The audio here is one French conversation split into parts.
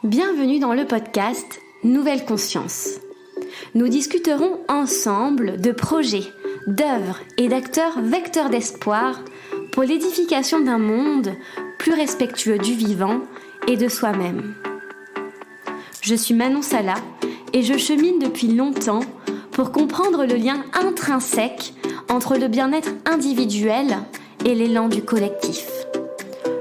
Bienvenue dans le podcast Nouvelle Conscience. Nous discuterons ensemble de projets, d'œuvres et d'acteurs vecteurs d'espoir pour l'édification d'un monde plus respectueux du vivant et de soi-même. Je suis Manon Sala et je chemine depuis longtemps pour comprendre le lien intrinsèque entre le bien-être individuel et l'élan du collectif.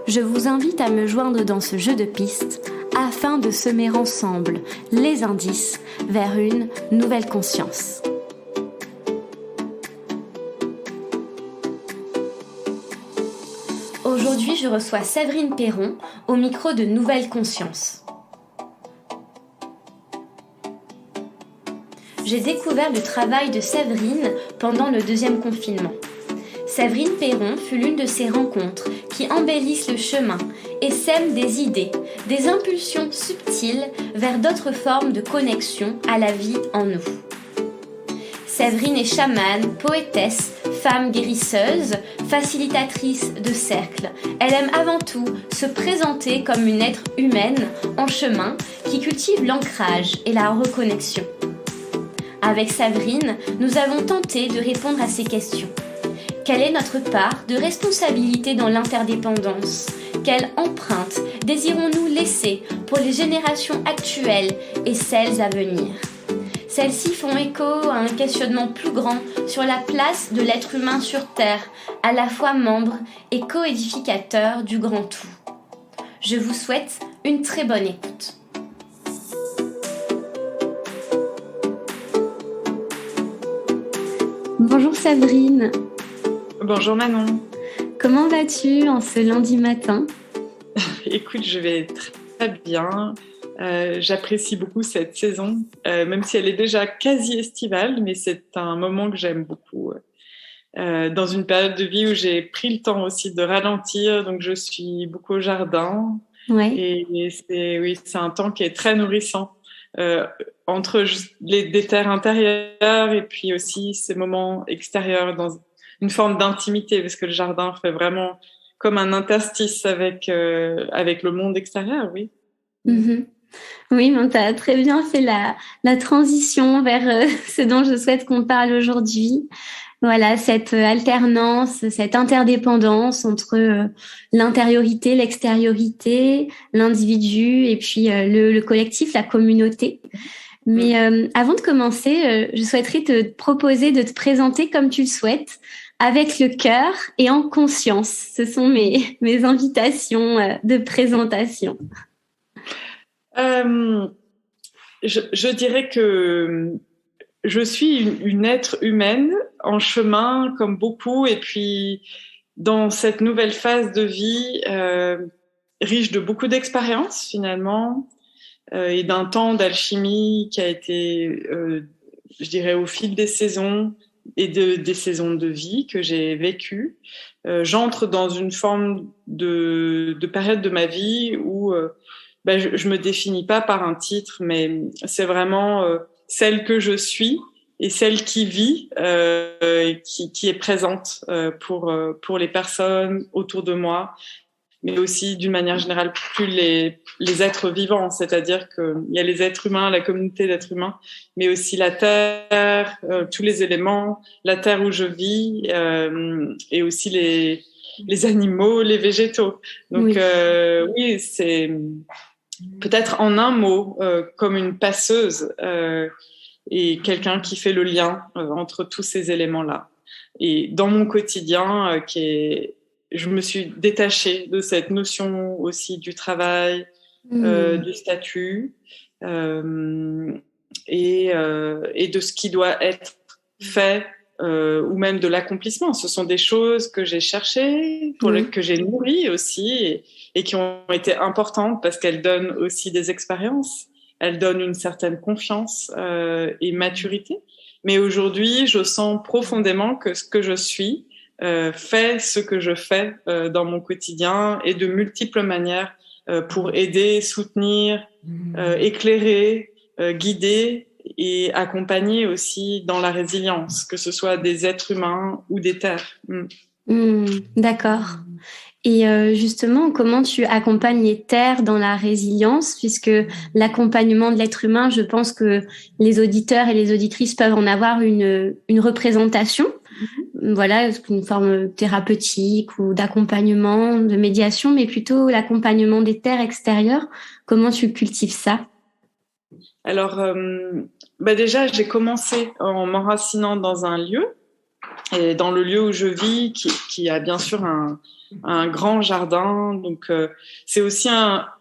Je vous invite à me joindre dans ce jeu de pistes afin de semer ensemble les indices vers une nouvelle conscience. Aujourd'hui, je reçois Séverine Perron au micro de Nouvelle Conscience. J'ai découvert le travail de Séverine pendant le deuxième confinement. Séverine Perron fut l'une de ces rencontres qui embellissent le chemin et sèment des idées, des impulsions subtiles vers d'autres formes de connexion à la vie en nous. Séverine est chamane, poétesse, femme guérisseuse, facilitatrice de cercles. Elle aime avant tout se présenter comme une être humaine en chemin qui cultive l'ancrage et la reconnexion. Avec Séverine, nous avons tenté de répondre à ces questions. Quelle est notre part de responsabilité dans l'interdépendance ? Quelle empreinte désirons-nous laisser pour les générations actuelles et celles à venir ? Celles-ci font écho à un questionnement plus grand sur la place de l'être humain sur Terre, à la fois membre et coédificateur du grand tout. Je vous souhaite une très bonne écoute. Bonjour Séverine. Bonjour Manon. Comment vas-tu en ce lundi matin ? Écoute, je vais très bien. J'apprécie beaucoup cette saison, même si elle est déjà quasi estivale, mais c'est un moment que j'aime beaucoup. Dans une période de vie où j'ai pris le temps aussi de ralentir, donc je suis beaucoup au jardin. Ouais. Et c'est un temps qui est très nourrissant. Entre des terres intérieures et puis aussi ces moments extérieurs dans une forme d'intimité, parce que le jardin fait vraiment comme un interstice avec le monde extérieur, oui. Mm-hmm. Oui, tu as très bien fait la transition vers ce dont je souhaite qu'on parle aujourd'hui. Voilà, cette alternance, cette interdépendance entre l'intériorité, l'extériorité, l'individu et puis le collectif, la communauté. Mais avant de commencer, je souhaiterais te proposer de te présenter comme tu le souhaites, avec le cœur et en conscience. Ce sont mes invitations de présentation. Je dirais que je suis une être humaine en chemin, comme beaucoup, et puis dans cette nouvelle phase de vie riche de beaucoup d'expériences finalement, et d'un temps d'alchimie qui a été, je dirais, au fil des saisons et des saisons de vie que j'ai vécues. J'entre dans une forme de période de ma vie où je me définis pas par un titre, mais c'est vraiment celle que je suis et celle qui vit, qui est présente pour les personnes autour de moi, mais aussi d'une manière générale plus les êtres vivants, c'est-à-dire qu'il y a les êtres humains, la communauté d'êtres humains, mais aussi la terre, tous les éléments, la terre où je vis, et aussi les animaux, les végétaux. Donc oui, c'est peut-être en un mot, comme une passeuse et quelqu'un qui fait le lien entre tous ces éléments-là. Et dans mon quotidien, je me suis détachée de cette notion aussi du travail, du statut, et de ce qui doit être fait, ou même de l'accomplissement. Ce sont des choses que j'ai cherchées, que j'ai nourries aussi, et qui ont été importantes parce qu'elles donnent aussi des expériences, elles donnent une certaine confiance et maturité. Mais aujourd'hui, je sens profondément que ce que je suis fait ce que je fais dans mon quotidien et de multiples manières pour aider, soutenir, éclairer, guider et accompagner aussi dans la résilience, que ce soit des êtres humains ou des terres. D'accord. Et justement, comment tu accompagnes les terres dans la résilience, puisque l'accompagnement de l'être humain, je pense que les auditeurs et les auditrices peuvent en avoir une représentation, voilà, une forme thérapeutique ou d'accompagnement, de médiation, mais plutôt l'accompagnement des terres extérieures. Comment tu cultives ça? Alors, déjà, j'ai commencé en m'enracinant dans un lieu, et dans le lieu où je vis, qui a bien sûr un grand jardin. Donc, c'est aussi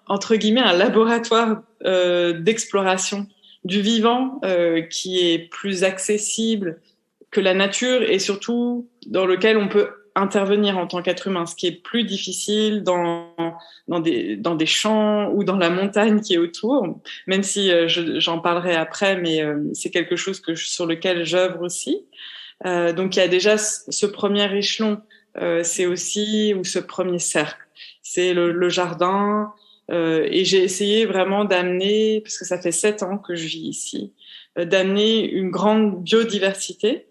entre guillemets, un laboratoire d'exploration du vivant qui est plus accessible que la nature et surtout dans lequel on peut intervenir en tant qu'être humain, ce qui est plus difficile dans des champs ou dans la montagne qui est autour, même si j'en parlerai après, mais c'est quelque chose sur lequel j'œuvre aussi. Donc il y a déjà ce premier échelon, c'est aussi, ou ce premier cercle, c'est le jardin, et j'ai essayé vraiment d'amener, parce que ça fait 7 ans que je vis ici, d'amener une grande biodiversité.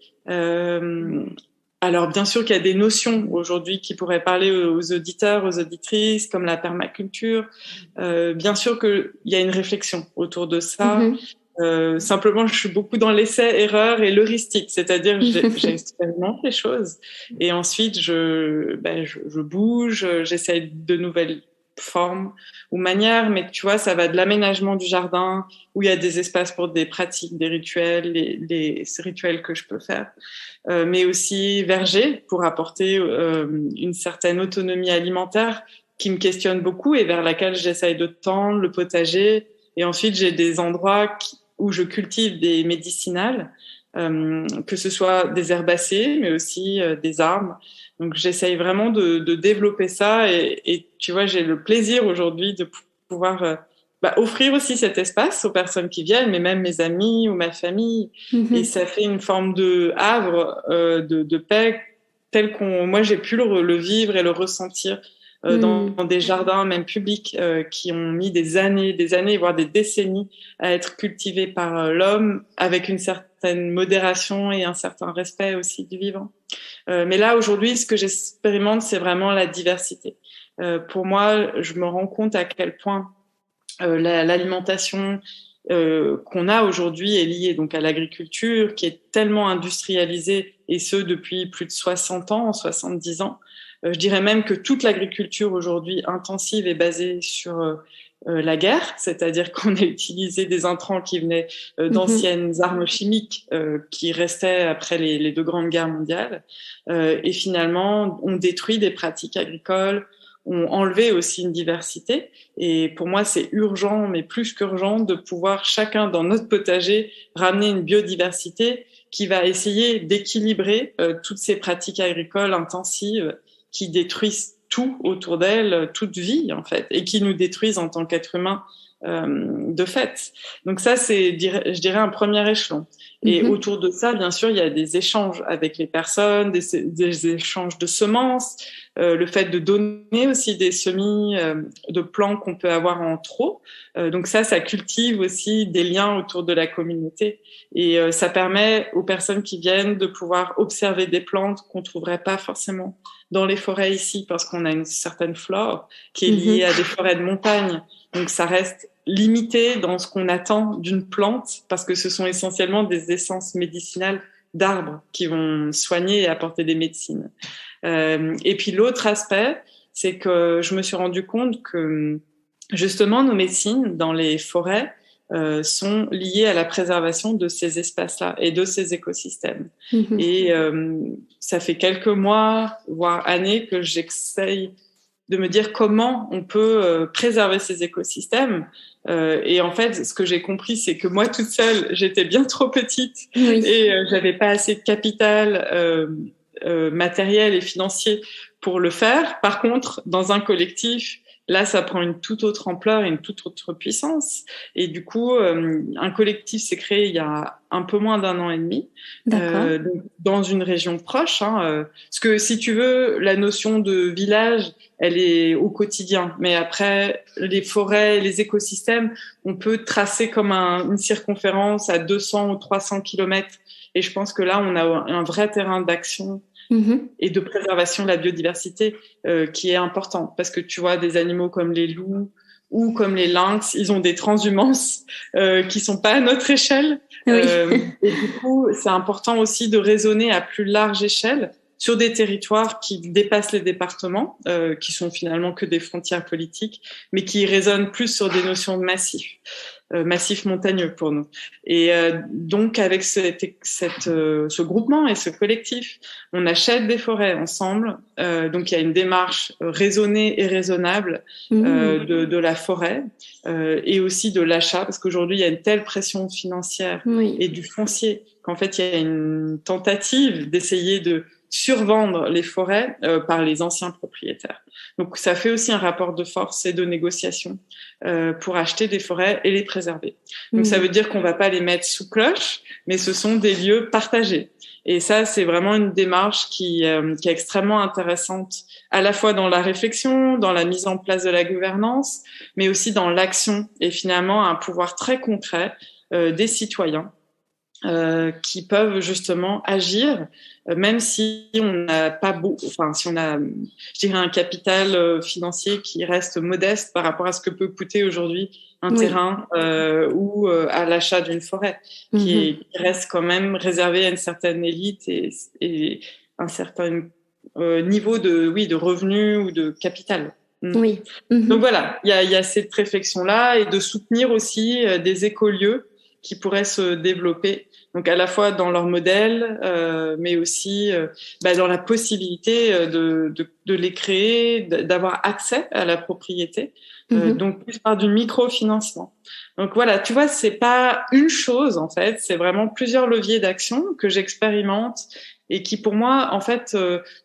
Alors bien sûr qu'il y a des notions aujourd'hui qui pourraient parler aux auditeurs, aux auditrices, comme la permaculture. Bien sûr qu'il y a une réflexion autour de ça. Simplement, je suis beaucoup dans l'essai-erreur et l'heuristique, c'est-à-dire j'expérimente les choses et ensuite je bouge, j'essaie de nouvelles formes ou manières, mais tu vois, ça va de l'aménagement du jardin où il y a des espaces pour des pratiques, des rituels, ces rituels que je peux faire, mais aussi verger pour apporter une certaine autonomie alimentaire qui me questionne beaucoup et vers laquelle j'essaye de tendre, le potager. Et ensuite, j'ai des endroits où je cultive des médicinales, que ce soit des herbacées, mais aussi des arbres. Donc, j'essaye vraiment de développer ça. Et tu vois, j'ai le plaisir aujourd'hui de pouvoir offrir aussi cet espace aux personnes qui viennent, mais même mes amis ou ma famille. Et ça fait une forme de havre de paix tel moi, j'ai pu le vivre et le ressentir dans des jardins même publics qui ont mis des années, voire des décennies à être cultivés par l'homme avec une certaine modération et un certain respect aussi du vivant. Mais là, aujourd'hui, ce que j'expérimente, c'est vraiment la diversité. Pour moi, je me rends compte à quel point l'alimentation qu'on a aujourd'hui est liée donc à l'agriculture qui est tellement industrialisée et ce depuis plus de 60 ans, 70 ans. Je dirais même que toute l'agriculture aujourd'hui intensive est basée sur la guerre, c'est-à-dire qu'on a utilisé des intrants qui venaient d'anciennes armes chimiques qui restaient après les 2 grandes guerres mondiales. Et finalement, on détruit des pratiques agricoles, on enlevé aussi une diversité. Et pour moi, c'est urgent, mais plus qu'urgent, de pouvoir chacun dans notre potager ramener une biodiversité qui va essayer d'équilibrer toutes ces pratiques agricoles intensives qui détruisent tout autour d'elles, toute vie en fait, et qui nous détruisent en tant qu'être humain de fait. Donc ça, c'est, je dirais, un premier échelon. Et autour de ça, bien sûr, il y a des échanges avec les personnes, des échanges de semences, le fait de donner aussi des semis de plants qu'on peut avoir en trop. Donc ça cultive aussi des liens autour de la communauté. Et ça permet aux personnes qui viennent de pouvoir observer des plantes qu'on trouverait pas forcément dans les forêts ici, parce qu'on a une certaine flore qui est liée à des forêts de montagne. Donc ça reste limité dans ce qu'on attend d'une plante, parce que ce sont essentiellement des essences médicinales d'arbres qui vont soigner et apporter des médecines. Et puis l'autre aspect, c'est que je me suis rendu compte que justement nos médecines dans les forêts sont liées à la préservation de ces espaces-là et de ces écosystèmes. Et ça fait quelques mois, voire années, que j'essaye de me dire comment on peut préserver ces écosystèmes. Et en fait, ce que j'ai compris, c'est que moi, toute seule, j'étais bien trop petite et j'avais pas assez de capital matériel et financier pour le faire. Par contre, dans un collectif, là, ça prend une toute autre ampleur et une toute autre puissance. Et du coup, un collectif s'est créé il y a un peu moins d'1 an et demi, dans une région proche. Parce que si tu veux, la notion de village, elle est au quotidien. Mais après, les forêts, les écosystèmes, on peut tracer comme une circonférence à 200 ou 300 kilomètres. Et je pense que là, on a un vrai terrain d'action et de préservation de la biodiversité qui est important. Parce que tu vois, des animaux comme les loups ou comme les lynx, ils ont des transhumances qui sont pas à notre échelle. Oui. Et du coup, c'est important aussi de raisonner à plus large échelle sur des territoires qui dépassent les départements, qui sont finalement que des frontières politiques, mais qui résonnent plus sur des notions de massif montagneux pour nous. Et donc, avec ce groupement et ce collectif, on achète des forêts ensemble. Donc, il y a une démarche raisonnée et raisonnable de la forêt et aussi de l'achat, parce qu'aujourd'hui, il y a une telle pression financière et du foncier qu'en fait, il y a une tentative d'essayer de survendre les forêts par les anciens propriétaires. Donc, ça fait aussi un rapport de force et de négociation pour acheter des forêts et les préserver. Donc, ça veut dire qu'on va pas les mettre sous cloche, mais ce sont des lieux partagés. Et ça, c'est vraiment une démarche qui est extrêmement intéressante, à la fois dans la réflexion, dans la mise en place de la gouvernance, mais aussi dans l'action et finalement un pouvoir très concret des citoyens qui peuvent justement agir, même si on n'a pas si on a, je dirais, un capital financier qui reste modeste par rapport à ce que peut coûter aujourd'hui un terrain ou à l'achat d'une forêt, qui reste quand même réservé à une certaine élite et un certain niveau de revenus ou de capital. Oui. Donc voilà, il y a cette réflexion-là et de soutenir aussi des écolieux qui pourraient se développer, donc à la fois dans leur modèle, mais aussi dans la possibilité de les créer, d'avoir accès à la propriété, donc plus par du microfinancement. Donc voilà, tu vois, c'est pas une chose en fait, c'est vraiment plusieurs leviers d'action que j'expérimente et qui pour moi en fait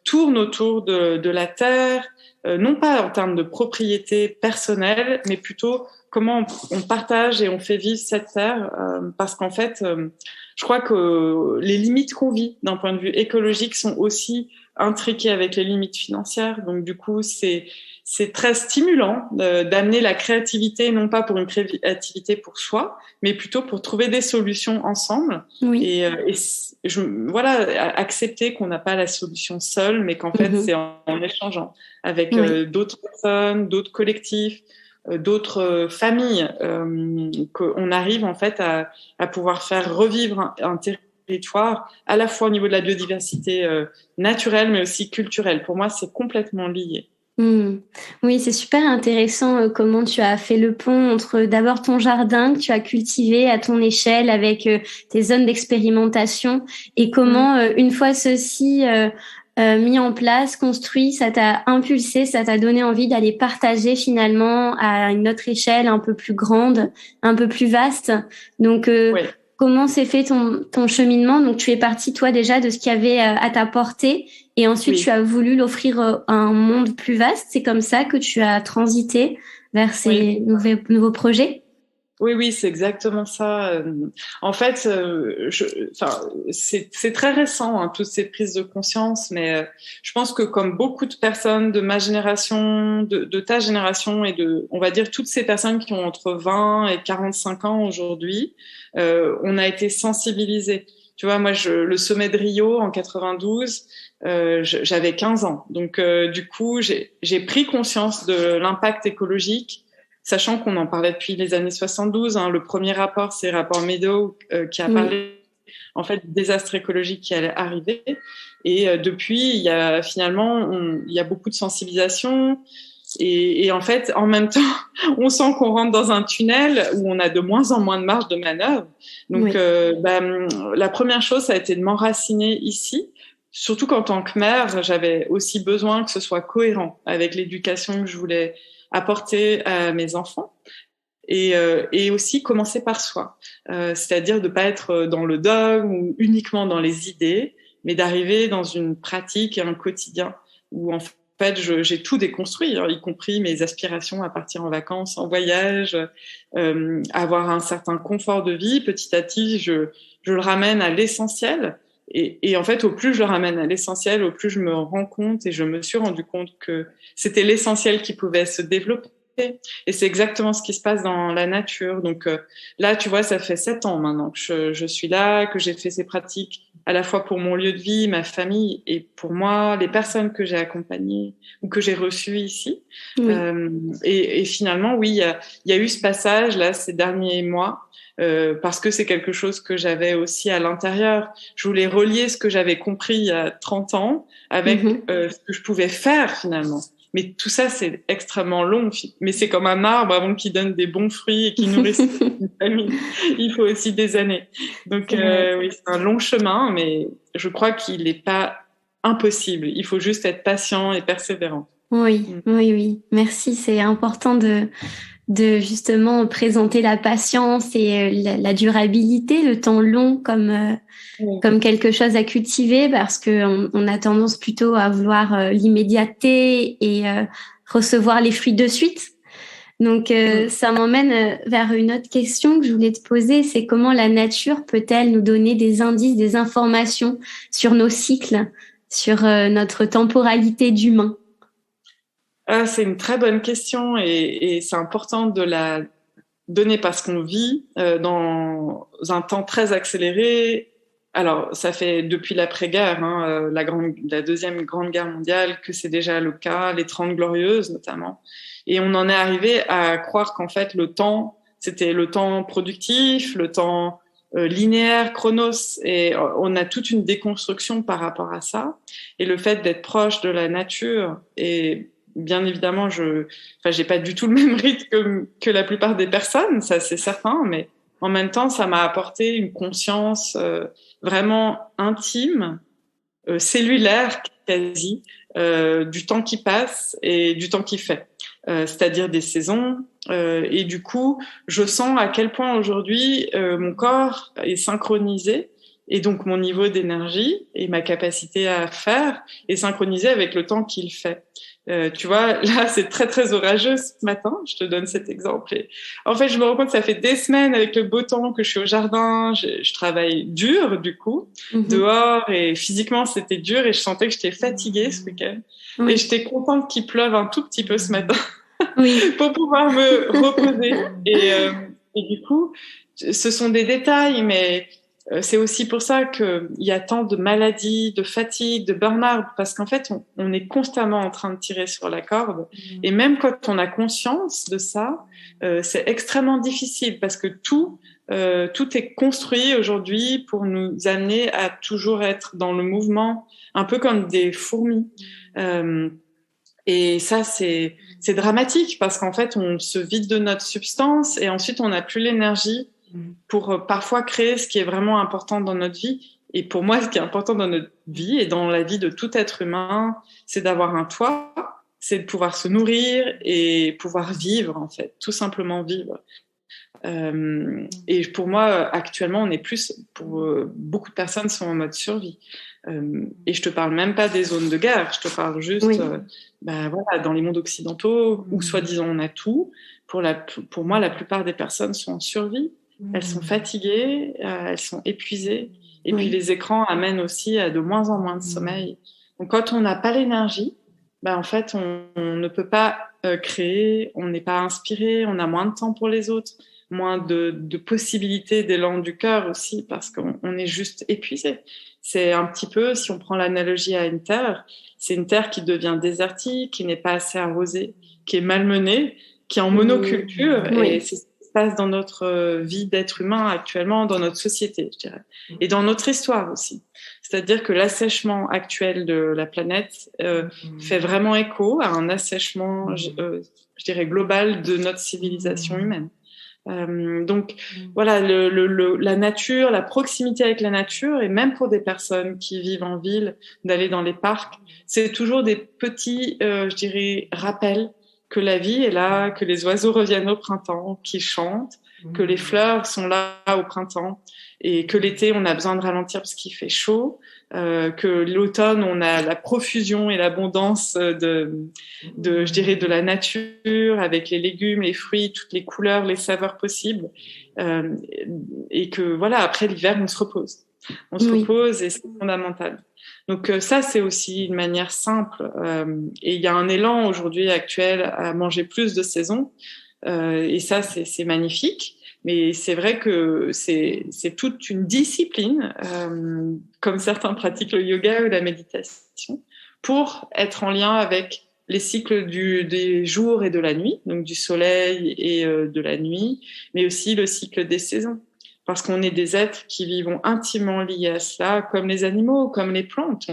tournent autour de la terre, non pas en termes de propriété personnelle, mais plutôt comment on partage et on fait vivre cette terre, parce qu'en fait, je crois que les limites qu'on vit d'un point de vue écologique sont aussi intriquées avec les limites financières. Donc du coup, c'est très stimulant d'amener la créativité, non pas pour une créativité pour soi, mais plutôt pour trouver des solutions ensemble. Et voilà, accepter qu'on n'a pas la solution seule, mais qu'en fait, c'est en échangeant avec d'autres personnes, d'autres collectifs, d'autres familles, qu'on arrive en fait à pouvoir faire revivre un territoire à la fois au niveau de la biodiversité naturelle mais aussi culturelle. Pour moi, c'est complètement lié. Oui, c'est super intéressant comment tu as fait le pont entre d'abord ton jardin que tu as cultivé à ton échelle avec tes zones d'expérimentation et comment une fois ceci mis en place, construit, ça t'a impulsé, ça t'a donné envie d'aller partager finalement à une autre échelle un peu plus grande, un peu plus vaste. Donc, comment s'est fait ton cheminement? Donc, tu es parti, toi, déjà de ce qu'il y avait à ta portée et ensuite, tu as voulu l'offrir à un monde plus vaste. C'est comme ça que tu as transité vers ces nouveaux projets? Oui, c'est exactement ça. En fait, c'est très récent, hein, toutes ces prises de conscience, mais je pense que comme beaucoup de personnes de ma génération, de ta génération et on va dire, toutes ces personnes qui ont entre 20 et 45 ans aujourd'hui, on a été sensibilisés. Tu vois, moi, le sommet de Rio en 92, j'avais 15 ans. Donc, du coup, j'ai pris conscience de l'impact écologique, sachant qu'on en parlait depuis les années 72. Hein. Le premier rapport, c'est le rapport Meadow qui a parlé en fait du désastre écologique qui allait arriver. Et depuis, il y a finalement, il y a beaucoup de sensibilisation. Et en fait, en même temps, on sent qu'on rentre dans un tunnel où on a de moins en moins de marge de manœuvre. Donc, la première chose, ça a été de m'enraciner ici. Surtout qu'en tant que mère, j'avais aussi besoin que ce soit cohérent avec l'éducation que je voulais apporter à mes enfants et aussi commencer par soi, c'est-à-dire de pas être dans le dogme ou uniquement dans les idées, mais d'arriver dans une pratique et un quotidien où en fait j'ai tout déconstruit, y compris mes aspirations à partir en vacances, en voyage, avoir un certain confort de vie. Petit à petit, je le ramène à l'essentiel. Et en fait, au plus je le ramène à l'essentiel, au plus je me rends compte et je me suis rendu compte que c'était l'essentiel qui pouvait se développer. Et c'est exactement ce qui se passe dans la nature. Donc là, tu vois, ça fait 7 ans maintenant que je suis là, que j'ai fait ces pratiques à la fois pour mon lieu de vie, ma famille, et pour moi, les personnes que j'ai accompagnées ou que j'ai reçues ici. Oui. Et finalement, oui, il y a eu ce passage là ces derniers mois. Parce que c'est quelque chose que j'avais aussi à l'intérieur. Je voulais relier ce que j'avais compris il y a 30 ans avec ce que je pouvais faire finalement. Mais tout ça, c'est extrêmement long. Mais c'est comme un arbre avant qu'il donne des bons fruits et qu'il nourrisse une famille. Il faut aussi des années. Donc oui, c'est un long chemin, mais je crois qu'il n'est pas impossible. Il faut juste être patient et persévérant. Oui, oui. Merci. C'est important de justement présenter la patience et la durabilité, le temps long comme quelque chose à cultiver, parce que on a tendance plutôt à vouloir l'immédiateté et recevoir les fruits de suite. Donc ça m'emmène vers une autre question que je voulais te poser, c'est comment la nature peut-elle nous donner des indices, des informations sur nos cycles, sur notre temporalité d'humain? Ah, c'est une très bonne question et c'est important de la donner parce qu'on vit dans un temps très accéléré. Alors, ça fait depuis l'après-guerre, la deuxième grande guerre mondiale, que c'est déjà le cas, les 30 glorieuses notamment. Et on en est arrivé à croire qu'en fait, le temps, c'était le temps productif, le temps linéaire, chronos, et on a toute une déconstruction par rapport à ça. Et le fait d'être proche de la nature et bien évidemment, j'ai pas du tout le même rythme que la plupart des personnes, ça c'est certain, mais en même temps, ça m'a apporté une conscience vraiment intime, cellulaire quasi, du temps qui passe et du temps qui fait, c'est-à-dire des saisons. Et du coup, je sens à quel point aujourd'hui mon corps est synchronisé. Et donc, mon niveau d'énergie et ma capacité à faire est synchronisé avec le temps qu'il fait. Tu vois, là, c'est très, très orageux ce matin. Je te donne cet exemple. Et en fait, je me rends compte que ça fait des semaines avec le beau temps que je suis au jardin. Je travaille dur, du coup, dehors. Et physiquement, c'était dur. Et je sentais que j'étais fatiguée ce week-end. Oui. Et j'étais contente qu'il pleuve un tout petit peu ce matin pour pouvoir me reposer. Et du coup, ce sont des détails, mais c'est aussi pour ça qu'il y a tant de maladies, de fatigue, de burn-out, parce qu'en fait, on est constamment en train de tirer sur la corde. Et même quand on a conscience de ça, c'est extrêmement difficile parce que tout est construit aujourd'hui pour nous amener à toujours être dans le mouvement, un peu comme des fourmis. Et ça, c'est dramatique parce qu'en fait, on se vide de notre substance et ensuite, on n'a plus l'énergie pour parfois créer ce qui est vraiment important dans notre vie. Et pour moi, ce qui est important dans notre vie et dans la vie de tout être humain, c'est d'avoir un toit, c'est de pouvoir se nourrir et pouvoir vivre, en fait, tout simplement vivre. Et pour moi, actuellement, on est plus, pour beaucoup de personnes sont en mode survie. Et je te parle même pas des zones de guerre, je te parle juste, voilà, dans les mondes occidentaux où soi-disant on a tout. Pour moi, la plupart des personnes sont en survie. Elles sont fatiguées, elles sont épuisées. Et puis les écrans amènent aussi à de moins en moins de sommeil. Donc quand on n'a pas l'énergie, en fait, on ne peut pas créer, on n'est pas inspiré, on a moins de temps pour les autres, moins de possibilités d'élan du cœur aussi, parce qu'on est juste épuisé. C'est un petit peu, si on prend l'analogie à une terre, c'est une terre qui devient désertique, qui n'est pas assez arrosée, qui est malmenée, qui est en monoculture, et c'est ce qui se passe dans notre vie d'être humain actuellement, dans notre société, je dirais, et dans notre histoire aussi. C'est-à-dire que l'assèchement actuel de la planète fait vraiment écho à un assèchement, je dirais, global de notre civilisation humaine. Donc voilà, la nature, la proximité avec la nature, et même pour des personnes qui vivent en ville, d'aller dans les parcs, c'est toujours des petits, je dirais, rappels que la vie est là, que les oiseaux reviennent au printemps, qu'ils chantent, que les fleurs sont là au printemps, et que l'été, on a besoin de ralentir parce qu'il fait chaud, que l'automne, on a la profusion et l'abondance je dirais, de la nature, avec les légumes, les fruits, toutes les couleurs, les saveurs possibles, et que voilà, après l'hiver, on se repose. On se repose et c'est fondamental. Donc ça, c'est aussi une manière simple. Et il y a un élan aujourd'hui actuel à manger plus de saison. Et ça, c'est magnifique. Mais c'est vrai que c'est toute une discipline, comme certains pratiquent le yoga ou la méditation, pour être en lien avec les cycles des jours et de la nuit, donc du soleil et de la nuit, mais aussi le cycle des saisons. Parce qu'on est des êtres qui vivons intimement liés à cela, comme les animaux, comme les plantes.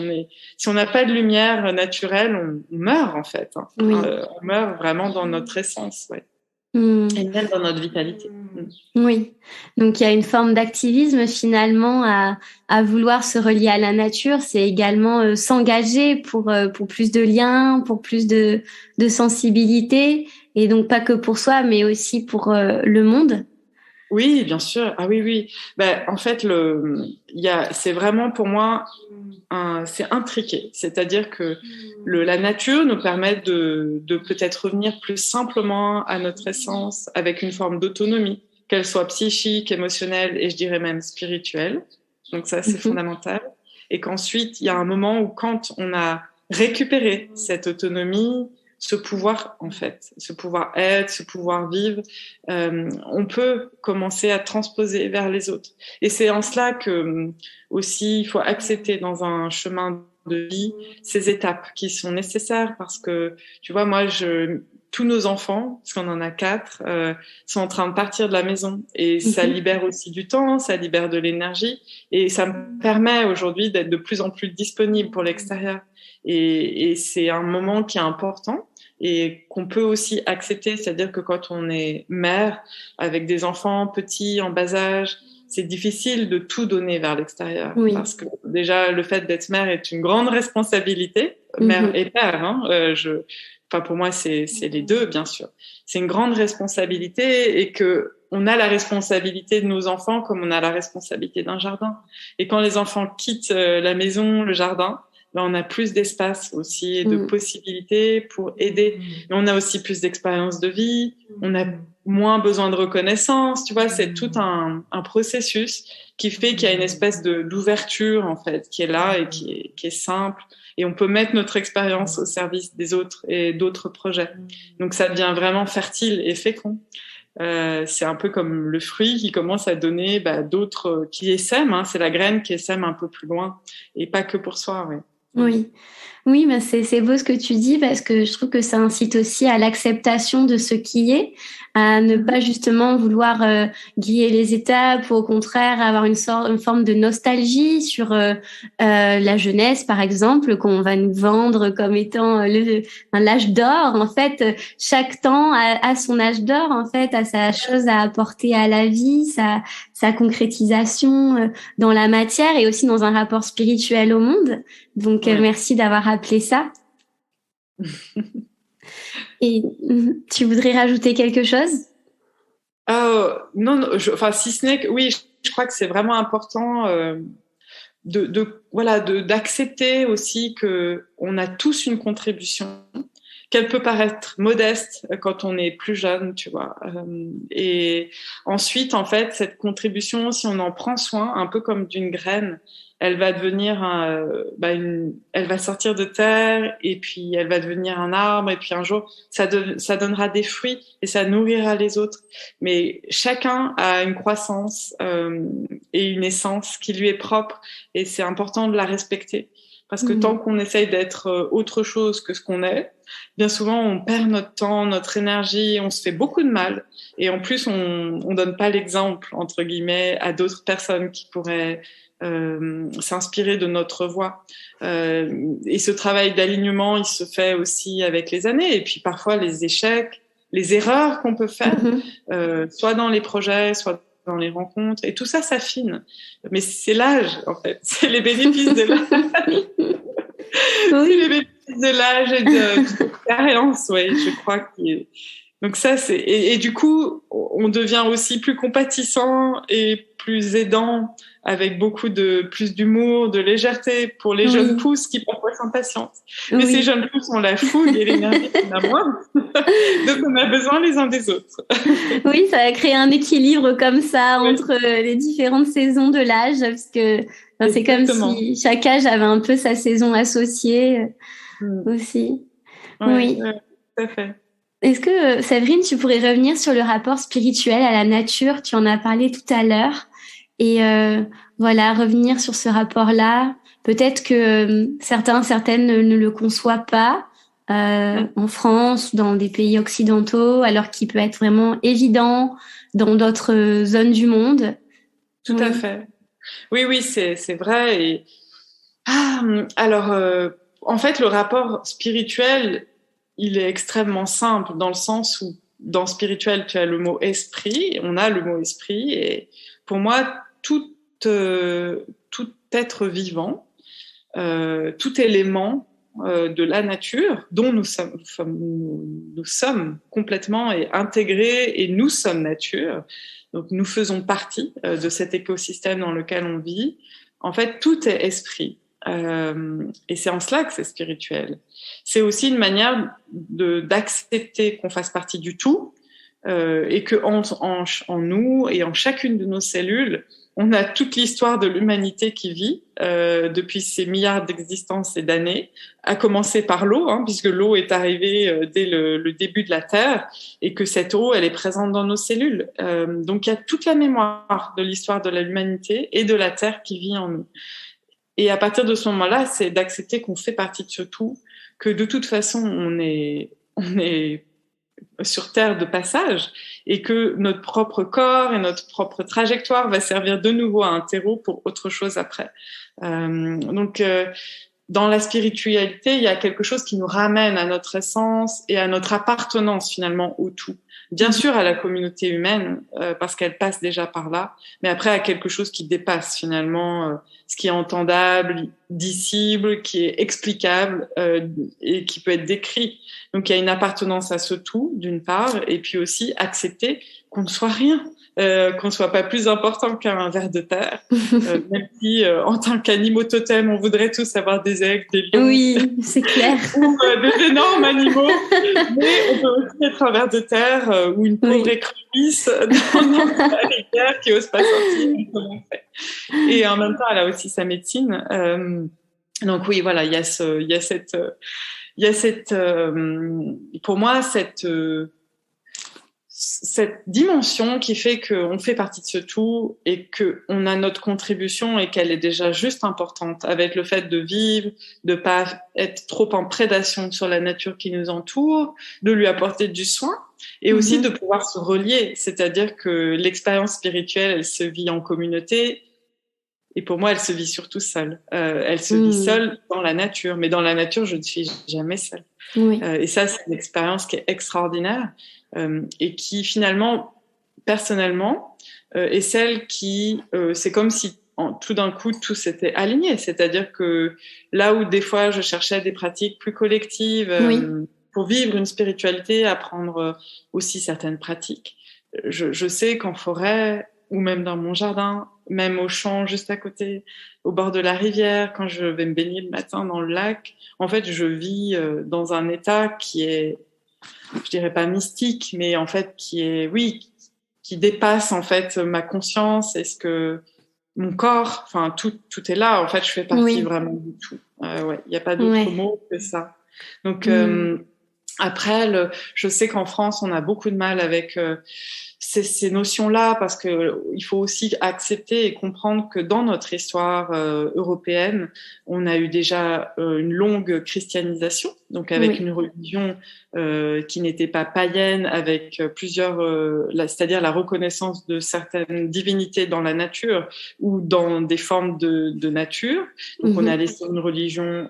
Si on n'a pas de lumière naturelle, on meurt en fait. Hein. Oui. On meurt vraiment dans notre essence, ouais. Et même dans notre vitalité. Oui, donc il y a une forme d'activisme finalement à vouloir se relier à la nature, c'est également s'engager pour plus de liens, pour plus de sensibilité, et donc pas que pour soi, mais aussi pour le monde. Oui, bien sûr. Ah oui, oui. Ben, en fait, c'est vraiment pour moi, c'est intriqué. C'est-à-dire que la nature nous permet de peut-être revenir plus simplement à notre essence avec une forme d'autonomie, qu'elle soit psychique, émotionnelle et je dirais même spirituelle. Donc ça, c'est fondamental. Et qu'ensuite, il y a un moment où quand on a récupéré cette autonomie, ce pouvoir, en fait, ce pouvoir être, ce pouvoir vivre, on peut commencer à transposer vers les autres. Et c'est en cela que aussi il faut accepter dans un chemin de vie ces étapes qui sont nécessaires parce que, tu vois, tous nos enfants, parce qu'on en a 4, sont en train de partir de la maison et ça libère aussi du temps, ça libère de l'énergie et ça me permet aujourd'hui d'être de plus en plus disponible pour l'extérieur. Et c'est un moment qui est important et qu'on peut aussi accepter, c'est-à-dire que quand on est mère avec des enfants petits en bas âge, c'est difficile de tout donner vers l'extérieur parce que déjà le fait d'être mère est une grande responsabilité, mère et père. Hein, pour moi c'est les deux bien sûr. C'est une grande responsabilité et que on a la responsabilité de nos enfants comme on a la responsabilité d'un jardin. Et quand les enfants quittent la maison, le jardin, là, on a plus d'espace aussi et de possibilités pour aider. Mais on a aussi plus d'expérience de vie, on a moins besoin de reconnaissance, tu vois, c'est tout un processus qui fait qu'il y a une espèce d'ouverture, en fait, qui est là et qui est simple. Et on peut mettre notre expérience au service des autres et d'autres projets. Donc, ça devient vraiment fertile et fécond. C'est un peu comme le fruit qui commence à donner d'autres qui essaiment. Hein, c'est la graine qui essaime un peu plus loin et pas que pour soi, ouais. Oui, bah c'est beau ce que tu dis parce que je trouve que ça incite aussi à l'acceptation de ce qui est, à ne pas justement vouloir griller les étapes, ou au contraire avoir une forme de nostalgie sur la jeunesse par exemple qu'on va nous vendre comme étant l'âge d'or. En fait, chaque temps a son âge d'or, en fait, a sa chose à apporter à la vie, sa concrétisation dans la matière et aussi dans un rapport spirituel au monde. Donc, merci d'avoir rappelé ça. Et tu voudrais rajouter quelque chose ? Non, si ce n'est que oui, je crois que c'est vraiment important d'accepter aussi que on a tous une contribution, qu'elle peut paraître modeste quand on est plus jeune, tu vois. Et ensuite, en fait, cette contribution, si on en prend soin, un peu comme d'une graine, elle va devenir elle va sortir de terre et puis elle va devenir un arbre et puis un jour ça donnera des fruits et ça nourrira les autres. Mais chacun a une croissance et une essence qui lui est propre et c'est important de la respecter parce que tant qu'on essaye d'être autre chose que ce qu'on est, bien souvent on perd notre temps, notre énergie, on se fait beaucoup de mal et en plus on donne pas l'exemple entre guillemets à d'autres personnes qui pourraient s'inspirer de notre voix. Et ce travail d'alignement, il se fait aussi avec les années. Et puis parfois les échecs, les erreurs qu'on peut faire, soit dans les projets, soit dans les rencontres. Et tout ça s'affine. Mais c'est l'âge, en fait. C'est les bénéfices de l'âge. C'est les bénéfices de l'âge et de l'expérience, je crois. Donc ça, et du coup, on devient aussi plus compatissant et plus aidant avec beaucoup plus d'humour, de légèreté pour les jeunes pousses qui parfois impatience. Mais ces jeunes pousses ont la fougue et l'énergie qu'on a moins. Donc, on a besoin les uns des autres. Oui, ça a créé un équilibre comme ça entre les différentes saisons de l'âge, parce que c'est comme si chaque âge avait un peu sa saison associée aussi. Oui, tout à fait. Est-ce que, Séverine, tu pourrais revenir sur le rapport spirituel à la nature? Tu en as parlé tout à l'heure. Et voilà, revenir sur ce rapport-là. Peut-être que certaines ne le conçoivent pas en France ou dans des pays occidentaux, alors qu'il peut être vraiment évident dans d'autres zones du monde. Tout à fait. Oui, c'est vrai. Et alors, en fait, le rapport spirituel, il est extrêmement simple dans le sens où dans spirituel, tu as le mot esprit, on a le mot esprit, et pour moi, tout être vivant, tout élément de la nature dont nous sommes complètement et intégrés, et nous sommes nature, donc nous faisons partie de cet écosystème dans lequel on vit. En fait, tout est esprit. Et c'est en cela que c'est spirituel. C'est aussi une manière d'accepter qu'on fasse partie du tout, et que en nous et en chacune de nos cellules, on a toute l'histoire de l'humanité qui vit depuis ces milliards d'existences et d'années, à commencer par l'eau, puisque l'eau est arrivée dès le début de la Terre, et que cette eau, elle est présente dans nos cellules. Donc il y a toute la mémoire de l'histoire de l'humanité et de la Terre qui vit en nous. Et à partir de ce moment-là, c'est d'accepter qu'on fait partie de ce tout, que de toute façon, on est sur Terre de passage, et que notre propre corps et notre propre trajectoire va servir de nouveau à un terreau pour autre chose après. Donc, dans la spiritualité, il y a quelque chose qui nous ramène à notre essence et à notre appartenance finalement au tout. Bien sûr à la communauté humaine, parce qu'elle passe déjà par là, mais après à quelque chose qui dépasse finalement ce qui est entendable, dissible, qui est explicable et qui peut être décrit. Donc il y a une appartenance à ce tout, d'une part, et puis aussi accepter qu'on ne soit rien, qu'on ne soit pas plus important qu'un ver de terre, même si en tant qu'animaux totems, on voudrait tous avoir des aigles, des lions, oui, c'est clair, ou des énormes animaux, mais on peut aussi être un ver de terre ou une pauvre écrevisse dans la rivière qui n'ose pas sortir, comme on fait. Et en même temps, elle a aussi sa médecine. Donc oui, voilà, il y a cette pour moi cette dimension qui fait qu'on fait partie de ce tout et qu'on a notre contribution et qu'elle est déjà juste importante, avec le fait de vivre, de pas être trop en prédation sur la nature qui nous entoure, de lui apporter du soin, et aussi de pouvoir se relier, c'est-à-dire que l'expérience spirituelle, elle se vit en communauté, et pour moi, elle se vit surtout seule. Elle se vit seule dans la nature, mais dans la nature, je ne suis jamais seule. Et ça, c'est une expérience qui est extraordinaire et qui, finalement, personnellement, est celle qui... c'est comme si, tout d'un coup, tout s'était aligné. C'est-à-dire que là où, des fois, je cherchais des pratiques plus collectives pour vivre une spiritualité, apprendre aussi certaines pratiques, je sais qu'en forêt, ou même dans mon jardin, même au champ juste à côté, au bord de la rivière, quand je vais me baigner le matin dans le lac, en fait, je vis dans un état qui est, je dirais pas mystique, mais en fait qui dépasse en fait ma conscience et ce que mon corps, enfin tout est là. En fait, je fais partie vraiment du tout. Il n'y a pas d'autre mot que ça. Donc après, je sais qu'en France, on a beaucoup de mal avec ces notions-là, parce que il faut aussi accepter et comprendre que dans notre histoire européenne, on a eu déjà une longue christianisation, donc avec une religion qui n'était pas païenne, avec plusieurs, c'est-à-dire la reconnaissance de certaines divinités dans la nature ou dans des formes de nature. Donc on a laissé une religion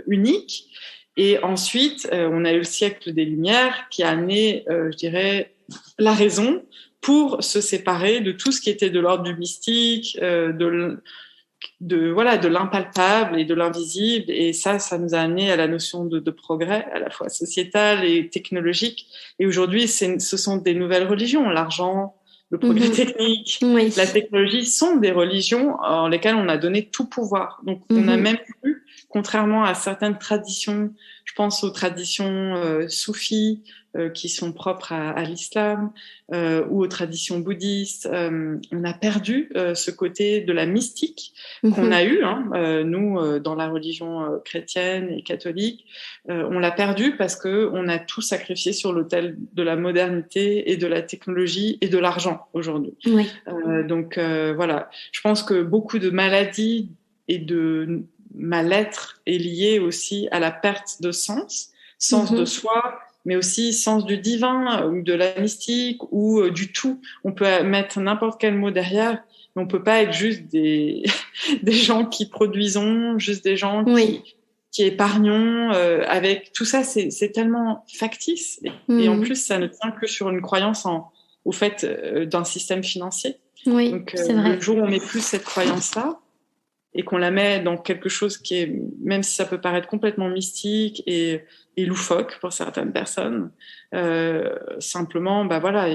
unique. Et ensuite, on a eu le siècle des Lumières qui a amené, je dirais, la raison pour se séparer de tout ce qui était de l'ordre du mystique, de l'impalpable et de l'invisible. Et ça nous a amené à la notion de progrès, à la fois sociétal et technologique. Et aujourd'hui, ce sont des nouvelles religions. L'argent, le progrès technique, la technologie sont des religions en lesquelles on a donné tout pouvoir. Donc, on n'a même plus contrairement à certaines traditions, je pense aux traditions soufis qui sont propres à l'islam ou aux traditions bouddhistes, on a perdu ce côté de la mystique qu'on a eu, nous, dans la religion chrétienne et catholique. On l'a perdu parce que on a tout sacrifié sur l'autel de la modernité et de la technologie et de l'argent aujourd'hui. Oui. Donc voilà, je pense que beaucoup de maladies et de mal-être est lié aussi à la perte de sens de soi, mais aussi sens du divin ou de la mystique ou du tout. On peut mettre n'importe quel mot derrière, mais on peut pas être juste des gens qui produisons, juste des gens qui épargnons. Avec tout ça, c'est tellement factice et en plus, ça ne tient que sur une croyance au fait d'un système financier. Oui, donc c'est vrai. le jour où on met plus cette croyance-là et qu'on la met dans quelque chose qui est, même si ça peut paraître complètement mystique et loufoque pour certaines personnes, simplement, voilà,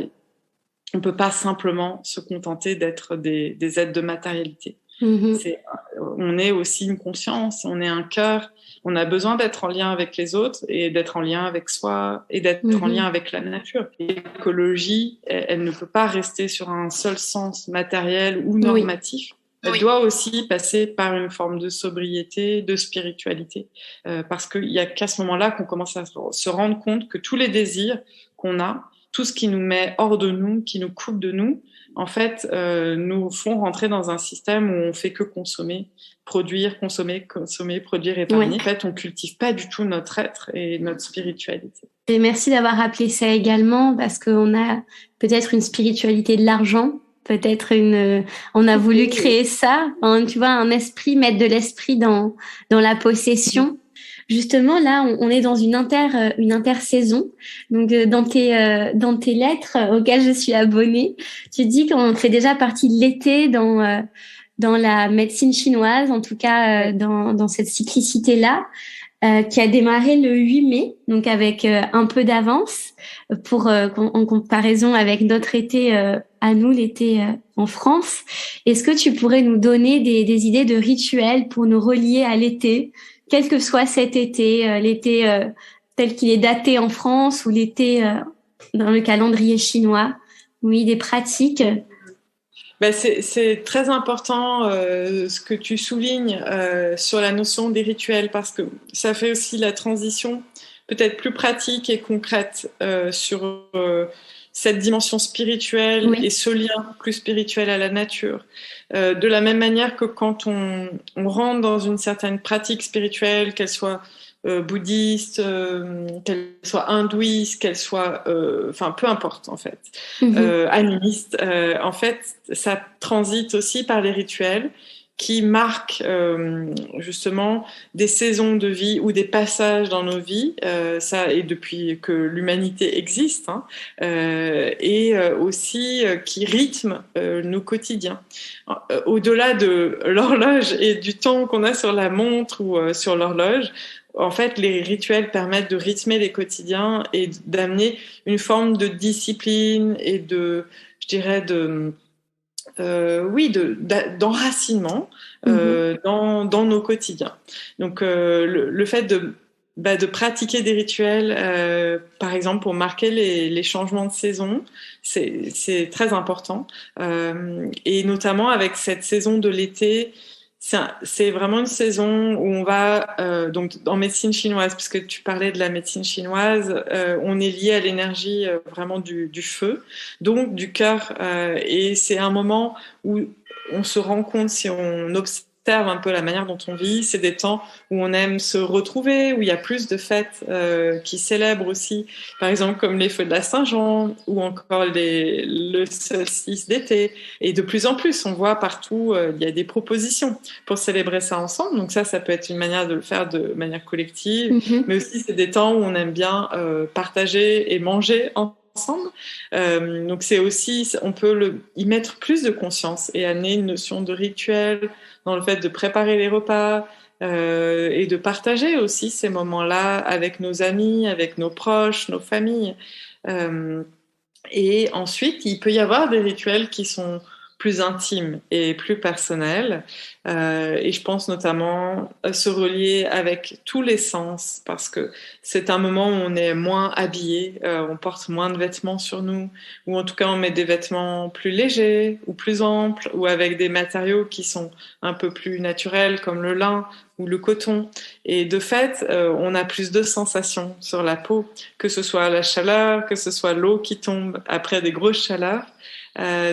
on peut pas simplement se contenter d'être des aides de matérialité. On est aussi une conscience, on est un cœur, on a besoin d'être en lien avec les autres et d'être en lien avec soi et d'être en lien avec la nature. L'écologie, elle ne peut pas rester sur un seul sens matériel ou normatif. Elle doit aussi passer par une forme de sobriété, de spiritualité, parce qu'il y a qu'à ce moment-là qu'on commence à se rendre compte que tous les désirs qu'on a, tout ce qui nous met hors de nous, qui nous coupe de nous, en fait, nous font rentrer dans un système où on fait que consommer, produire, consommer, produire, épargner. En fait, on cultive pas du tout notre être et notre spiritualité. Et merci d'avoir rappelé ça également, parce qu'on a peut-être une spiritualité de l'argent. Peut-être on a voulu créer ça, tu vois, un esprit, mettre de l'esprit dans la possession. Justement, là, on est dans une intersaison. Donc, dans tes lettres auxquelles je suis abonnée, tu dis qu'on fait déjà partie de l'été dans la médecine chinoise, en tout cas dans cette cyclicité-là. Qui a démarré le 8 mai, donc avec un peu d'avance en comparaison avec notre été à nous, l'été en France. Est-ce que tu pourrais nous donner des idées de rituels pour nous relier à l'été, quel que soit cet été, l'été tel qu'il est daté en France ou l'été dans le calendrier chinois? Oui, des pratiques. C'est très important ce que tu soulignes sur la notion des rituels, parce que ça fait aussi la transition peut-être plus pratique et concrète sur cette dimension spirituelle et ce lien plus spirituel à la nature. De la même manière que quand on rentre dans une certaine pratique spirituelle, qu'elle soit bouddhiste, qu'elle soit hindouiste, qu'elle soit, peu importe en fait, animiste, en fait, ça transite aussi par les rituels qui marquent justement des saisons de vie ou des passages dans nos vies, ça et depuis que l'humanité existe, et aussi qui rythment nos quotidiens. Au-delà de l'horloge et du temps qu'on a sur la montre ou sur l'horloge, en fait, les rituels permettent de rythmer les quotidiens et d'amener une forme de discipline et d'enracinement dans nos quotidiens. Donc, le fait de pratiquer des rituels, par exemple pour marquer les changements de saison, c'est très important. Et notamment avec cette saison de l'été, c'est vraiment une saison où on va, donc en médecine chinoise, puisque tu parlais de la médecine chinoise, on est lié à l'énergie vraiment du feu, donc du cœur, et c'est un moment où on se rend compte, si on observe un peu la manière dont on vit, c'est des temps où on aime se retrouver, où il y a plus de fêtes qui célèbrent aussi, par exemple comme les feux de la Saint-Jean ou encore le solstice d'été. Et de plus en plus, on voit partout, il y a des propositions pour célébrer ça ensemble. Donc ça peut être une manière de le faire de manière collective, mais aussi c'est des temps où on aime bien partager et manger ensemble. Donc c'est aussi, on peut y mettre plus de conscience et amener une notion de rituel dans le fait de préparer les repas et de partager aussi ces moments-là avec nos amis, avec nos proches, nos familles. Et ensuite, il peut y avoir des rituels qui sont plus intime et plus personnel. Et je pense notamment à se relier avec tous les sens, parce que c'est un moment où on est moins habillé, on porte moins de vêtements sur nous, ou en tout cas on met des vêtements plus légers ou plus amples, ou avec des matériaux qui sont un peu plus naturels comme le lin ou le coton. Et de fait, on a plus de sensations sur la peau, que ce soit la chaleur, que ce soit l'eau qui tombe après des grosses chaleurs.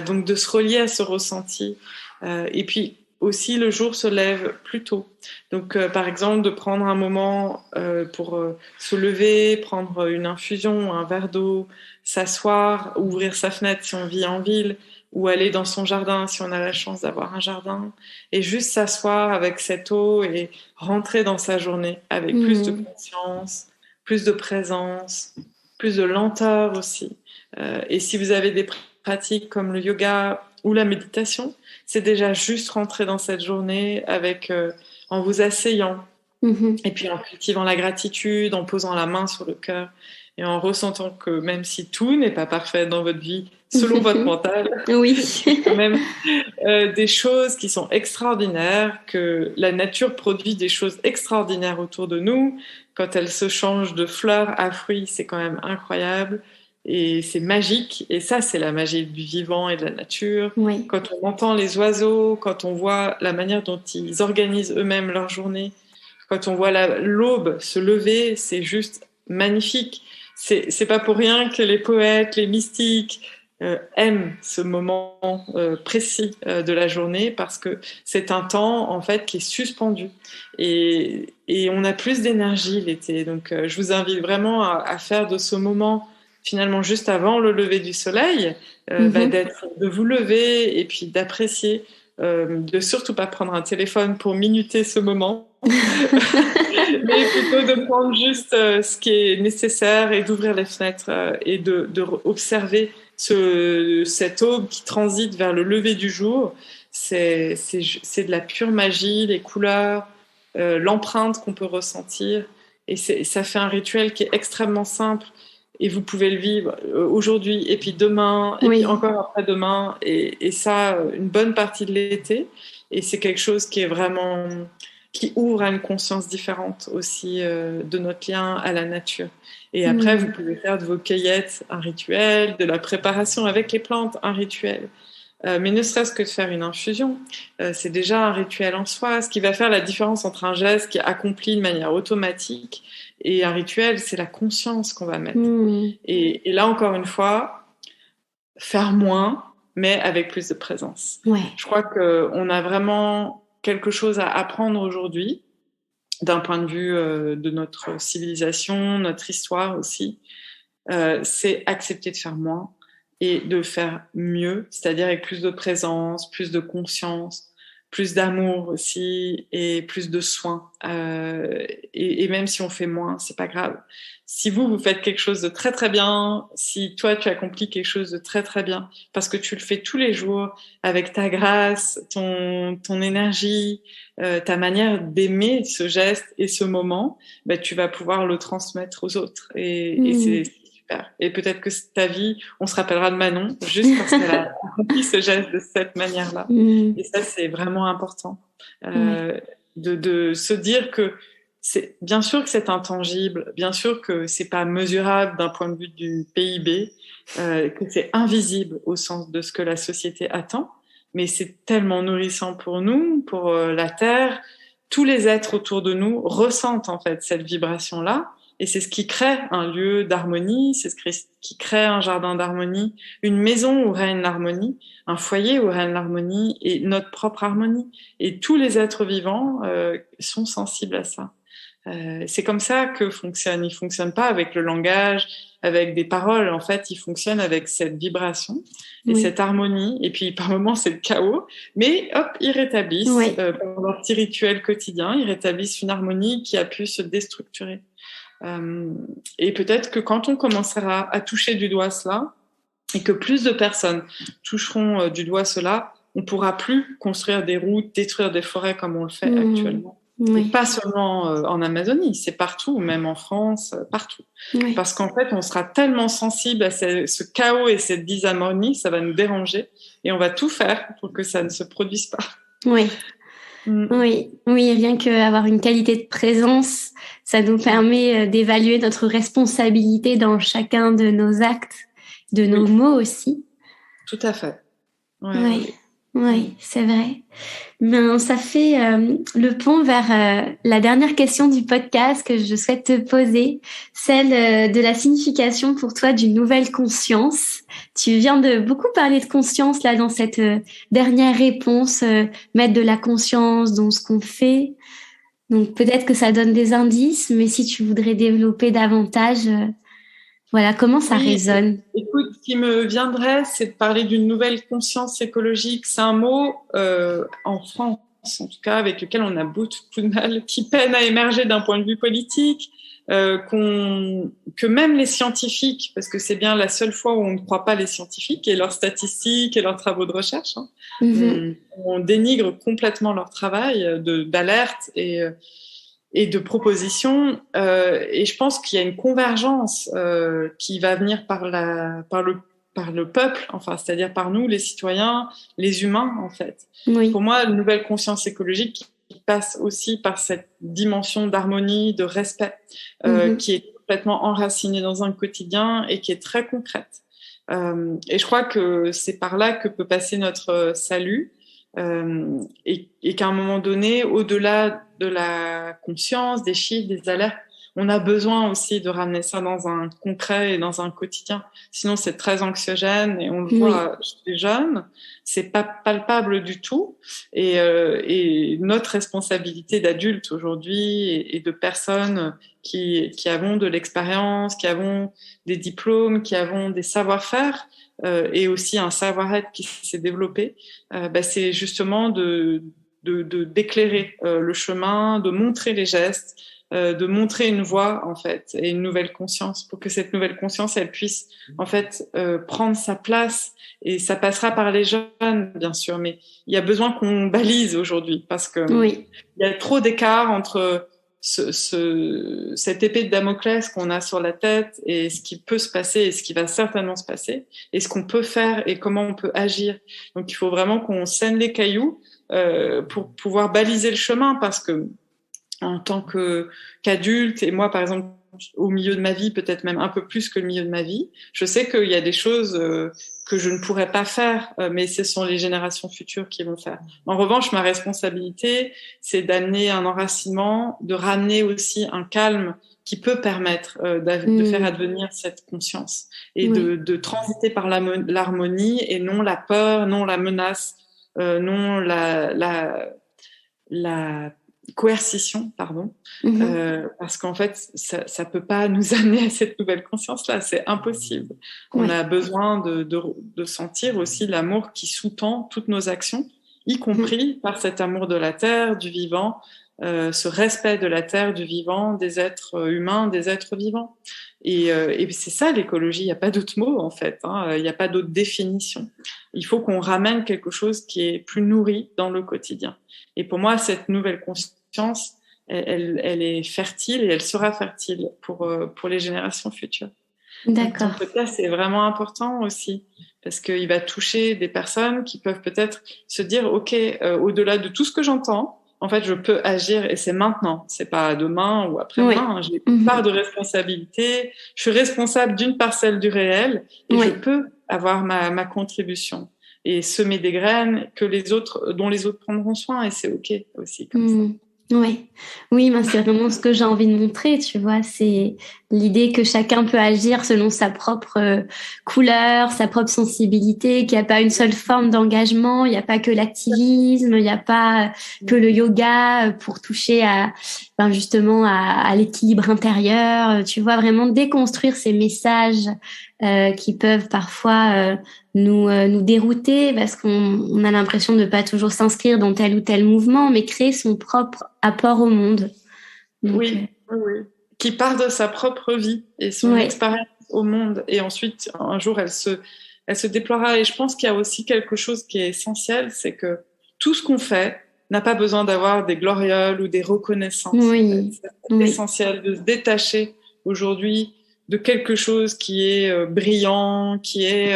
Donc de se relier à ce ressenti. Et puis aussi le jour se lève plus tôt. Donc par exemple de prendre un moment pour se lever, prendre une infusion, un verre d'eau, s'asseoir, ouvrir sa fenêtre si on vit en ville, ou aller dans son jardin si on a la chance d'avoir un jardin, et juste s'asseoir avec cette eau et rentrer dans sa journée avec plus de conscience, plus de présence, plus de lenteur aussi. Et si vous avez des pratiques comme le yoga ou la méditation, c'est déjà juste rentrer dans cette journée avec, en vous asseyant, et puis en cultivant la gratitude, en posant la main sur le cœur et en ressentant que même si tout n'est pas parfait dans votre vie, selon votre mental, oui. il y a quand même des choses qui sont extraordinaires, que la nature produit des choses extraordinaires autour de nous. Quand elle se change de fleurs à fruits, c'est quand même incroyable. Et c'est magique, et ça c'est la magie du vivant et de la nature. Oui. Quand on entend les oiseaux, quand on voit la manière dont ils organisent eux-mêmes leur journée, quand on voit l'aube se lever, c'est juste magnifique. C'est pas pour rien que les poètes, les mystiques aiment ce moment précis de la journée, parce que c'est un temps en fait qui est suspendu, et on a plus d'énergie l'été. Donc je vous invite vraiment à faire de ce moment finalement juste avant le lever du soleil, de vous lever et puis d'apprécier, de surtout pas prendre un téléphone pour minuter ce moment, mais plutôt de prendre juste ce qui est nécessaire, et d'ouvrir les fenêtres et de observer cette aube qui transite vers le lever du jour. C'est de la pure magie, les couleurs, l'empreinte qu'on peut ressentir, et ça fait un rituel qui est extrêmement simple. Et vous pouvez le vivre aujourd'hui, et puis demain, et puis encore après-demain, et ça, une bonne partie de l'été. Et c'est quelque chose qui est vraiment, qui ouvre à une conscience différente aussi de notre lien à la nature. Et après, vous pouvez faire de vos cueillettes un rituel, de la préparation avec les plantes un rituel. Mais ne serait-ce que de faire une infusion, c'est déjà un rituel en soi. Ce qui va faire la différence entre un geste qui est accompli de manière automatique et un rituel, c'est la conscience qu'on va mettre. Et là, encore une fois, faire moins, mais avec plus de présence. Ouais. Je crois qu'on a vraiment quelque chose à apprendre aujourd'hui, d'un point de vue de notre civilisation, notre histoire aussi. C'est accepter de faire moins et de faire mieux, c'est-à-dire avec plus de présence, plus de conscience, plus d'amour aussi, et plus de soins. Et même si on fait moins, c'est pas grave. Si vous faites quelque chose de très très bien, si toi tu accomplis quelque chose de très très bien, parce que tu le fais tous les jours avec ta grâce, ton énergie, ta manière d'aimer ce geste et ce moment, tu vas pouvoir le transmettre aux autres. Et c'est super. Et peut-être que ta vie, on se rappellera de Manon juste parce qu'elle a accompli ce geste de cette manière-là. Et ça, c'est vraiment important. De se dire que c'est bien sûr que c'est intangible, bien sûr que c'est pas mesurable d'un point de vue du PIB, que c'est invisible au sens de ce que la société attend, mais c'est tellement nourrissant pour nous, pour la Terre. Tous les êtres autour de nous ressentent en fait cette vibration-là, et c'est ce qui crée un lieu d'harmonie, c'est ce qui crée un jardin d'harmonie, une maison où règne l'harmonie, un foyer où règne l'harmonie, et notre propre harmonie. Et tous les êtres vivants sont sensibles à ça. C'est comme ça que fonctionne. Il fonctionne pas avec le langage, avec des paroles. En fait, il fonctionne avec cette vibration et cette harmonie. Et puis, par moments, c'est le chaos. Mais hop, ils rétablissent, pendant leur petit rituel quotidien, ils rétablissent une harmonie qui a pu se déstructurer. Et peut-être que quand on commencera à toucher du doigt cela, et que plus de personnes toucheront du doigt cela, on pourra plus construire des routes, détruire des forêts comme on le fait actuellement. Oui. Et pas seulement en Amazonie, c'est partout, même en France, partout. Oui. Parce qu'en fait, on sera tellement sensible à ce chaos et cette disharmonie, ça va nous déranger et on va tout faire pour que ça ne se produise pas. Oui. Oui, oui, rien qu'avoir une qualité de présence, ça nous permet d'évaluer notre responsabilité dans chacun de nos actes, de nos mots aussi. Tout à fait. Oui, c'est vrai. Ben, ça fait le pont vers la dernière question du podcast que je souhaite te poser, celle de la signification pour toi d'une nouvelle conscience. Tu viens de beaucoup parler de conscience là dans cette dernière réponse, mettre de la conscience dans ce qu'on fait. Donc peut-être que ça donne des indices, mais si tu voudrais développer davantage, voilà, comment ça résonne? Écoute, ce qui me viendrait, c'est de parler d'une nouvelle conscience écologique. C'est un mot, en France, en tout cas, avec lequel on a beaucoup de mal, qui peine à émerger d'un point de vue politique, que même les scientifiques, parce que c'est bien la seule fois où on ne croit pas les scientifiques et leurs statistiques et leurs travaux de recherche, hein, on dénigre complètement leur travail d'alerte et de propositions. Et je pense qu'il y a une convergence qui va venir par le peuple, enfin, c'est-à-dire par nous, les citoyens, les humains, en fait. Oui. Pour moi, une nouvelle conscience écologique qui passe aussi par cette dimension d'harmonie, de respect, qui est complètement enracinée dans un quotidien et qui est très concrète. Et je crois que c'est par là que peut passer notre salut. Et qu'à un moment donné, au-delà de la conscience, des chiffres, des alertes, on a besoin aussi de ramener ça dans un concret et dans un quotidien. Sinon, c'est très anxiogène et on le voit chez les jeunes, c'est pas palpable du tout. Et notre responsabilité d'adultes aujourd'hui et de personnes qui avons de l'expérience, qui avons des diplômes, qui avons des savoir-faire, et aussi un savoir-être qui s'est développé, c'est justement d'éclairer le chemin, de montrer les gestes, de montrer une voie en fait et une nouvelle conscience pour que cette nouvelle conscience elle puisse en fait prendre sa place. Et ça passera par les jeunes bien sûr, mais il y a besoin qu'on balise aujourd'hui parce que il y a trop d'écart entre cette épée de Damoclès qu'on a sur la tête et ce qui peut se passer et ce qui va certainement se passer et ce qu'on peut faire et comment on peut agir. Donc il faut vraiment qu'on sème les cailloux pour pouvoir baliser le chemin parce que en tant qu'adulte et moi par exemple au milieu de ma vie, peut-être même un peu plus que le milieu de ma vie, je sais qu'il y a des choses que je ne pourrais pas faire, mais ce sont les générations futures qui vont faire. En revanche, ma responsabilité, c'est d'amener un enracinement, de ramener aussi un calme qui peut permettre de faire advenir cette conscience et de transiter par l'harmonie et non la peur, non la menace, non la coercition, pardon, parce qu'en fait, ça peut pas nous amener à cette nouvelle conscience-là, c'est impossible. On a besoin de sentir aussi l'amour qui sous-tend toutes nos actions, y compris par cet amour de la terre, du vivant, ce respect de la terre, du vivant, des êtres humains, des êtres vivants. Et c'est ça l'écologie, il n'y a pas d'autre mot en fait, il n'y a pas d'autre définition. Il faut qu'on ramène quelque chose qui est plus nourri dans le quotidien. Et pour moi, cette nouvelle conscience, elle est fertile et elle sera fertile pour les générations futures. D'accord. Donc, peut-être c'est vraiment important aussi parce qu'il va toucher des personnes qui peuvent peut-être se dire, ok, au-delà de tout ce que j'entends, en fait, je peux agir et c'est maintenant, c'est pas demain ou après-demain. J'ai une part de responsabilité, je suis responsable d'une parcelle du réel et je peux avoir ma contribution et semer des graines dont les autres prendront soin et c'est ok aussi comme ça. Oui, ben c'est vraiment ce que j'ai envie de montrer, tu vois, c'est l'idée que chacun peut agir selon sa propre couleur, sa propre sensibilité, qu'il n'y a pas une seule forme d'engagement, il n'y a pas que l'activisme, il n'y a pas que le yoga pour toucher justement à l'équilibre intérieur, tu vois, vraiment déconstruire ces messages qui peuvent parfois nous dérouter parce qu'on a l'impression de pas toujours s'inscrire dans tel ou tel mouvement, mais créer son propre apport au monde. Donc, oui. Qui part de sa propre vie et son expérience au monde. Et ensuite, un jour, elle se déploiera. Et je pense qu'il y a aussi quelque chose qui est essentiel, c'est que tout ce qu'on fait, n'a pas besoin d'avoir des glorioles ou des reconnaissances. Oui. C'est essentiel de se détacher aujourd'hui de quelque chose qui est brillant, qui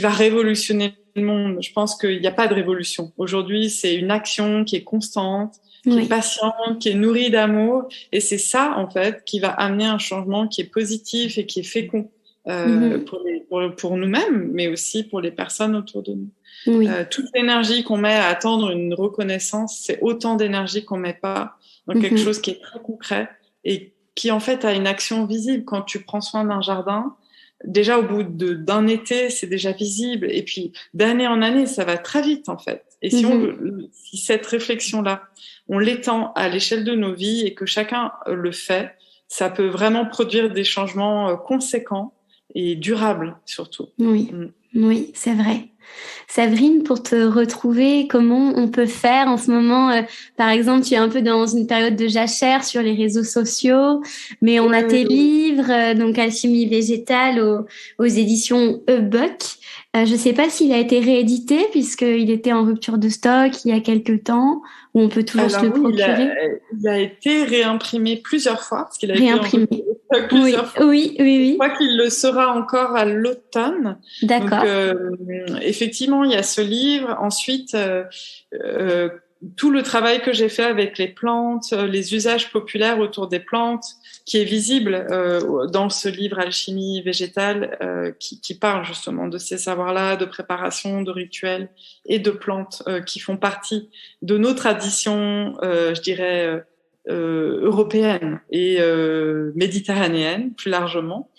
va révolutionner le monde. Je pense qu'il n'y a pas de révolution. Aujourd'hui, c'est une action qui est constante, qui est patiente, qui est nourrie d'amour. Et c'est ça, en fait, qui va amener un changement qui est positif et qui est fécond pour nous-mêmes, mais aussi pour les personnes autour de nous. Oui. Toute l'énergie qu'on met à attendre une reconnaissance, c'est autant d'énergie qu'on met pas dans quelque chose qui est très concret et qui, en fait, a une action visible. Quand tu prends soin d'un jardin, déjà, au bout d'un été, c'est déjà visible. Et puis, d'année en année, ça va très vite, en fait. Et si cette réflexion-là, on l'étend à l'échelle de nos vies et que chacun le fait, ça peut vraiment produire des changements conséquents et durables, surtout. Oui, c'est vrai. Séverine, pour te retrouver, comment on peut faire en ce moment? Par exemple, tu es un peu dans une période de jachère sur les réseaux sociaux, mais on a tes livres, donc Alchimie végétale aux éditions E-Book. Je ne sais pas s'il a été réédité puisqu'il était en rupture de stock il y a quelques temps, ou on peut toujours se le procurer. Il a été réimprimé plusieurs fois, parce qu'il a été en rupture de stock plusieurs fois. Oui. Je crois qu'il le sera encore à l'automne. D'accord. Donc, effectivement, il y a ce livre. Ensuite, tout le travail que j'ai fait avec les plantes, les usages populaires autour des plantes, qui est visible dans ce livre Alchimie végétale, qui parle justement de ces savoirs-là, de préparation, de rituels et de plantes qui font partie de nos traditions, je dirais, européennes et méditerranéennes plus largement.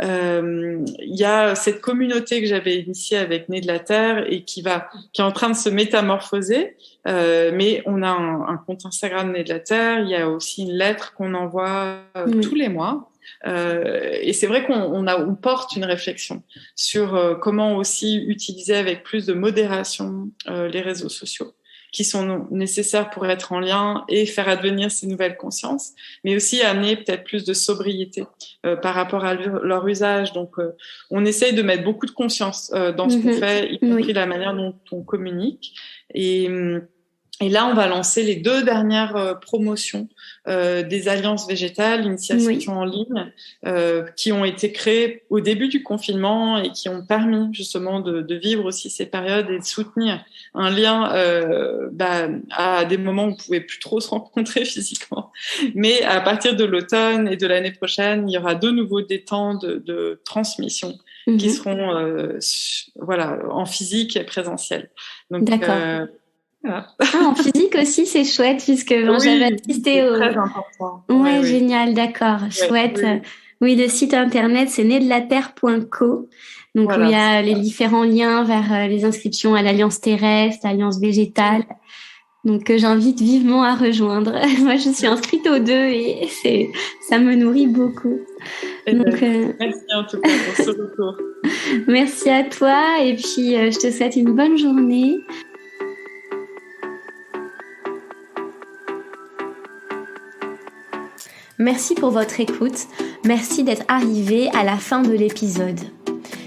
Il y a cette communauté que j'avais initiée avec Né de la Terre et qui est en train de se métamorphoser, mais on a un compte Instagram Né de la Terre. Il y a aussi une lettre qu'on envoie tous les mois. Et c'est vrai qu'on porte une réflexion sur comment aussi utiliser avec plus de modération les réseaux sociaux, qui sont nécessaires pour être en lien et faire advenir ces nouvelles consciences, mais aussi amener peut-être plus de sobriété par rapport à leur usage. Donc, on essaye de mettre beaucoup de conscience dans ce qu'on fait, y compris la manière dont on communique. Et là, on va lancer les 2 dernières promotions des alliances végétales, initiations en ligne, qui ont été créées au début du confinement et qui ont permis justement de vivre aussi ces périodes et de soutenir un lien à des moments où on pouvait plus trop se rencontrer physiquement. Mais à partir de l'automne et de l'année prochaine, il y aura de nouveau des temps de transmission qui seront en physique et présentiel. Donc, d'accord. En physique aussi, c'est chouette puisque j'avais assisté au... très important. Oui, génial, d'accord, chouette. Oui, le site internet, c'est nedelaterre.co. Donc, où il y a les différents liens vers les inscriptions à l'Alliance terrestre, l'Alliance végétale. Donc, j'invite vivement à rejoindre. Moi, je suis inscrite aux 2 et ça me nourrit beaucoup. Donc, merci en tout cas pour ce retour. Merci à toi et puis je te souhaite une bonne journée. Merci pour votre écoute. Merci d'être arrivé à la fin de l'épisode.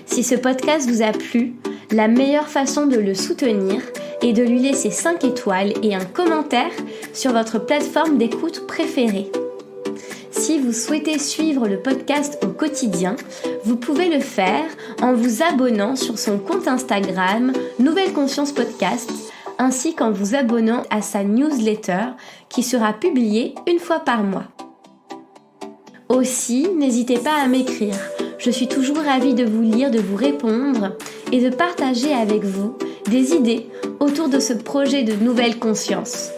Si ce podcast vous a plu, la meilleure façon de le soutenir est de lui laisser 5 étoiles et un commentaire sur votre plateforme d'écoute préférée. Si vous souhaitez suivre le podcast au quotidien, vous pouvez le faire en vous abonnant sur son compte Instagram Nouvelle Conscience Podcast, ainsi qu'en vous abonnant à sa newsletter qui sera publiée 1 fois par mois. Aussi, n'hésitez pas à m'écrire. Je suis toujours ravie de vous lire, de vous répondre et de partager avec vous des idées autour de ce projet de nouvelle conscience.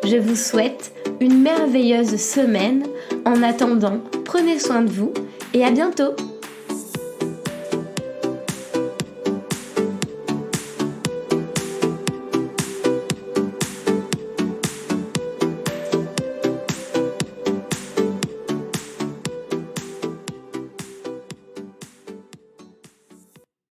Je vous souhaite une merveilleuse semaine. En attendant, prenez soin de vous et à bientôt.